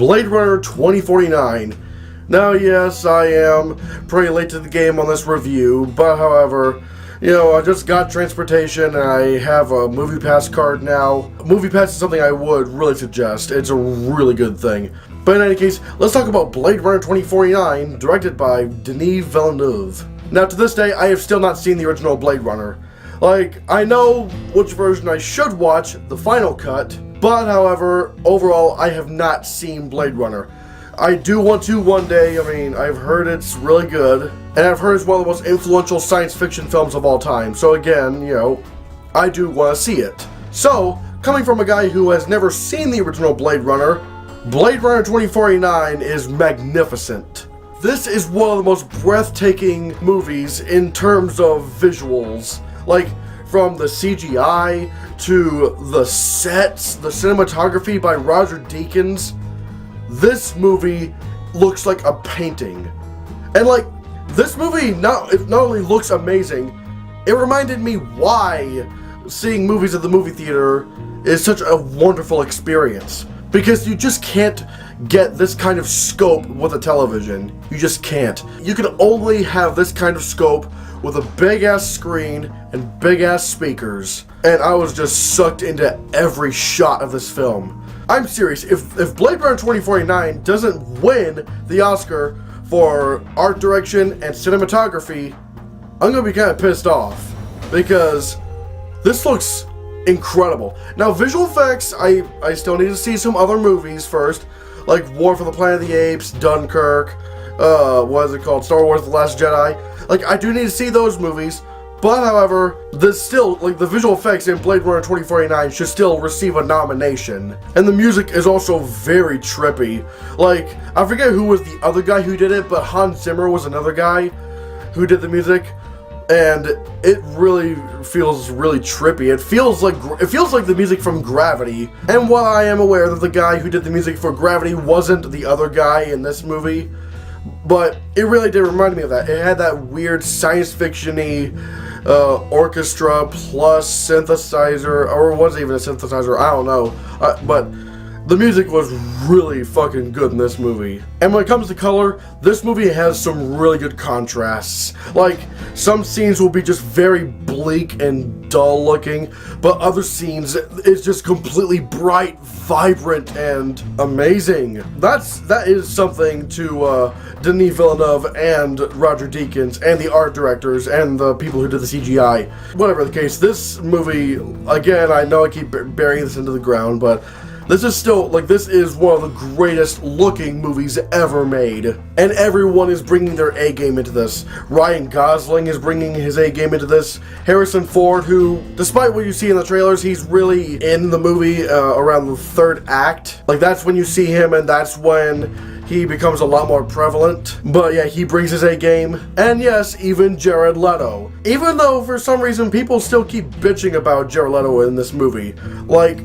Blade Runner 2049. Now, yes, I am pretty late to the game on this review, but however, I just got transportation and I have a MoviePass card now. MoviePass is something I would really suggest. It's a really good thing. But in any case, let's talk about Blade Runner 2049, directed by Denis Villeneuve. Now, to this day, I have still not seen the original Blade Runner. I know which version I should watch, the final cut, but however, overall, I have not seen Blade Runner. I do want to one day. I've heard it's really good, and I've heard it's one of the most influential science fiction films of all time. So again, I do want to see it. So, coming from a guy who has never seen the original Blade Runner 2049 is magnificent. This is one of the most breathtaking movies in terms of visuals. From the CGI to the sets, the cinematography by Roger Deakins. This movie looks like a painting. And this movie not only looks amazing, it reminded me why seeing movies at the movie theater is such a wonderful experience. Because you just can't get this kind of scope with a television. You just can't. You can only have this kind of scope with a big-ass screen and big-ass speakers. And I was just sucked into every shot of this film. I'm serious, if Blade Runner 2049 doesn't win the Oscar for art direction and cinematography, I'm gonna be kind of pissed off. Because this looks incredible. Now, visual effects, I still need to see some other movies first, like War for the Planet of the Apes, Dunkirk, what is it called, Star Wars The Last Jedi. I do need to see those movies, but however, the visual effects in Blade Runner 2049 should still receive a nomination. And the music is also very trippy. I forget who was the other guy who did it, but Hans Zimmer was another guy who did the music. And it really feels really trippy. It feels like the music from Gravity. And while I am aware that the guy who did the music for Gravity wasn't the other guy in this movie, but it really did remind me of that. It had that weird science fiction-y orchestra plus synthesizer, or was it even a synthesizer? I don't know. But the music was really fucking good in this movie. And when it comes to color, this movie has some really good contrasts. Some scenes will be just very bleak and dull looking, but other scenes, it's just completely bright, vibrant, and amazing. That is something to Denis Villeneuve and Roger Deakins and the art directors and the people who did the CGI. Whatever the case, this movie, again, I know I keep burying this into the ground, but this is still, this is one of the greatest looking movies ever made. And everyone is bringing their A game into this. Ryan Gosling is bringing his A game into this. Harrison Ford, who, despite what you see in the trailers, he's really in the movie around the third act. That's when you see him, and that's when he becomes a lot more prevalent. But yeah, he brings his A game. And yes, even Jared Leto. Even though, for some reason, people still keep bitching about Jared Leto in this movie. Why?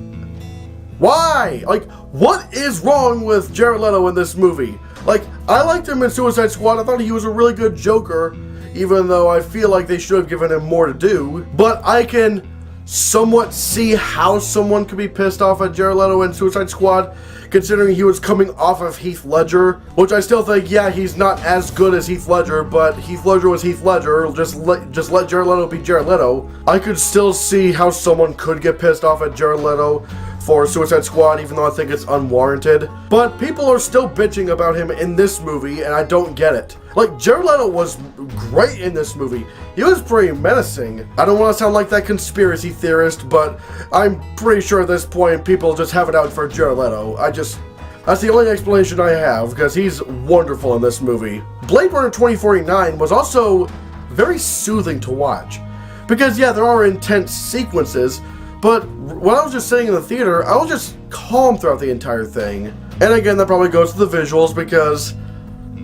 What is wrong with Jared Leto in this movie? I liked him in Suicide Squad. I thought he was a really good Joker, even though I feel like they should have given him more to do. But I can somewhat see how someone could be pissed off at Jared Leto in Suicide Squad, considering he was coming off of Heath Ledger, which I still think, yeah, he's not as good as Heath Ledger, but Heath Ledger was Heath Ledger. Just let Jared Leto be Jared Leto. I could still see how someone could get pissed off at Jared Leto for Suicide Squad, even though I think it's unwarranted. But people are still bitching about him in this movie, and I don't get it. Jared Leto was great in this movie. He was pretty menacing. I don't want to sound like that conspiracy theorist, but I'm pretty sure at this point people just have it out for Jared Leto. That's the only explanation I have, because he's wonderful in this movie. Blade Runner 2049 was also very soothing to watch. Because yeah, there are intense sequences, but when I was just sitting in the theater, I was just calm throughout the entire thing. And again, that probably goes to the visuals, because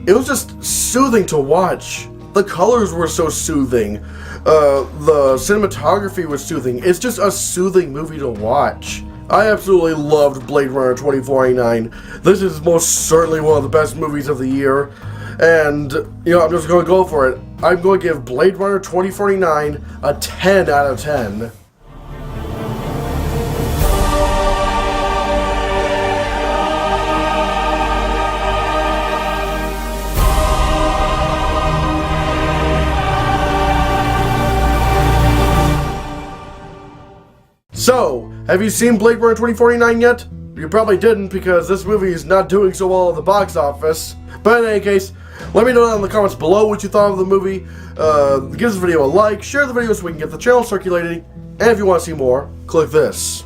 it was just soothing to watch. The colors were so soothing. The cinematography was soothing. It's just a soothing movie to watch. I absolutely loved Blade Runner 2049. This is most certainly one of the best movies of the year. And, I'm just going to go for it. I'm going to give Blade Runner 2049 a 10 out of 10. So, have you seen Blade Runner 2049 yet? You probably didn't because this movie is not doing so well at the box office. But in any case, let me know down in the comments below what you thought of the movie. Give this video a like, share the video so we can get the channel circulating, and if you want to see more, click this.